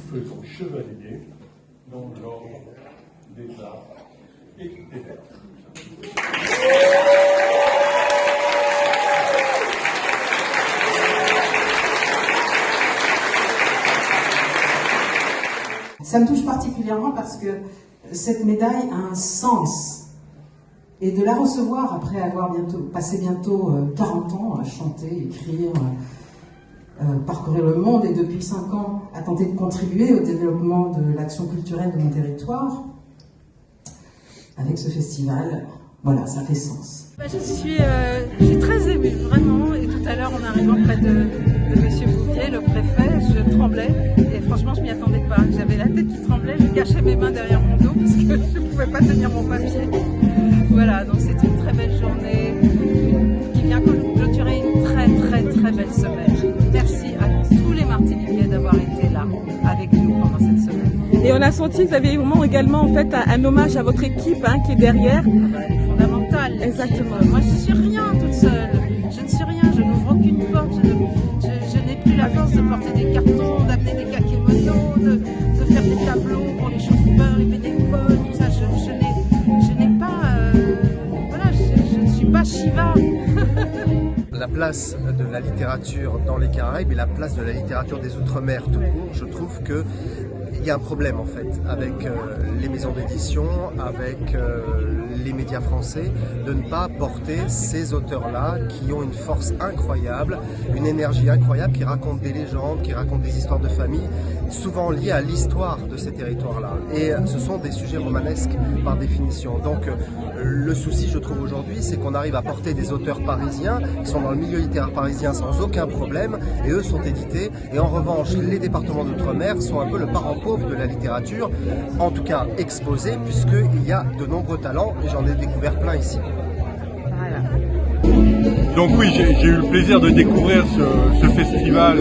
faisons chevalier dans l'ordre des arts et des lettres. Ça me touche particulièrement parce que cette médaille a un sens. Et de la recevoir après avoir passé bientôt 40 ans à chanter, écrire, parcourir le monde et depuis 5 ans à tenter de contribuer au développement de l'action culturelle de mon territoire, avec ce festival, voilà, ça fait sens. Je suis très émue, vraiment, et tout à l'heure en arrivant près de Monsieur Bouvier, le préfet, je tremblais, et franchement je m'y attendais pas. J'avais la tête qui tremblait, je cachais mes mains derrière mon dos parce que je ne pouvais pas tenir mon papier. Voilà, donc c'est une très belle journée qui vient clôturer une très belle semaine. Merci à tous les Martiniquais d'avoir été là avec nous pendant cette semaine. Et on a senti que vous avez vraiment également en fait un hommage à votre équipe qui est derrière. Elle est fondamentale. Exactement. Moi je suis rien toute seule. Je ne suis rien, je n'ouvre aucune porte. Je n'ai plus la force de porter des cartons, d'amener des kakémonos, de faire des tableaux pour les chauffeurs, les bénévoles, tout ça. Je n'ai pas. Voilà, je ne suis pas Shiva. La place de la littérature dans les Caraïbes et la place de la littérature des Outre-mer tout court, je trouve que il y a un problème en fait avec les maisons d'édition, avec les médias français, de ne pas porter ces auteurs-là qui ont une force incroyable, une énergie incroyable, qui racontent des légendes, qui racontent des histoires de famille, souvent liées à l'histoire de ces territoires-là. Et ce sont des sujets romanesques par définition. Donc le souci, je trouve aujourd'hui, c'est qu'on arrive à porter des auteurs parisiens qui sont dans le milieu littéraire parisien sans aucun problème, et eux sont édités. Et en revanche, les départements d'outre-mer sont un peu le parent pauvre de la littérature, en tout cas exposé, puisqu'il y a de nombreux talents, et j'en ai découvert plein ici. Voilà. Donc oui, j'ai eu le plaisir de découvrir ce festival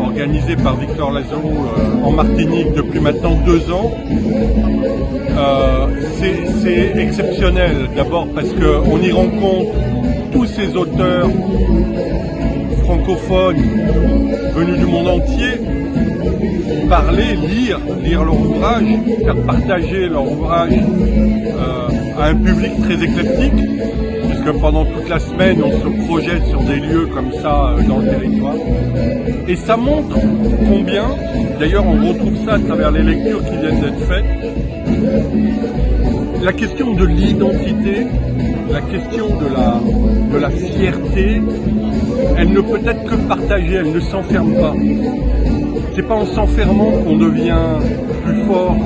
organisé par Victor Lazo en Martinique depuis maintenant 2 ans. C'est exceptionnel, d'abord parce qu'on y rencontre tous ces auteurs francophones venus du monde entier, parler, lire leur ouvrage, faire partager leur ouvrage à un public très éclectique, puisque pendant toute la semaine on se projette sur des lieux comme ça dans le territoire. Et ça montre combien, d'ailleurs on retrouve ça à travers les lectures qui viennent d'être faites, la question de l'identité, la question de la fierté, elle ne peut être que partagée, elle ne s'enferme pas. C'est pas en s'enfermant qu'on devient plus fort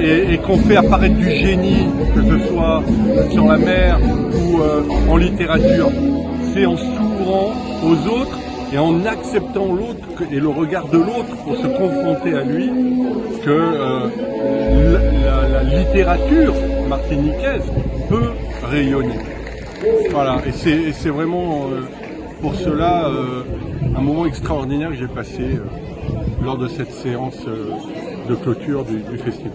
et qu'on fait apparaître du génie, que ce soit sur la mer ou en littérature. C'est en s'ouvrant aux autres et en acceptant l'autre et le regard de l'autre pour se confronter à lui que la littérature martiniquaise peut rayonner. Voilà, et c'est vraiment pour cela un moment extraordinaire que j'ai passé lors de cette séance de clôture du festival.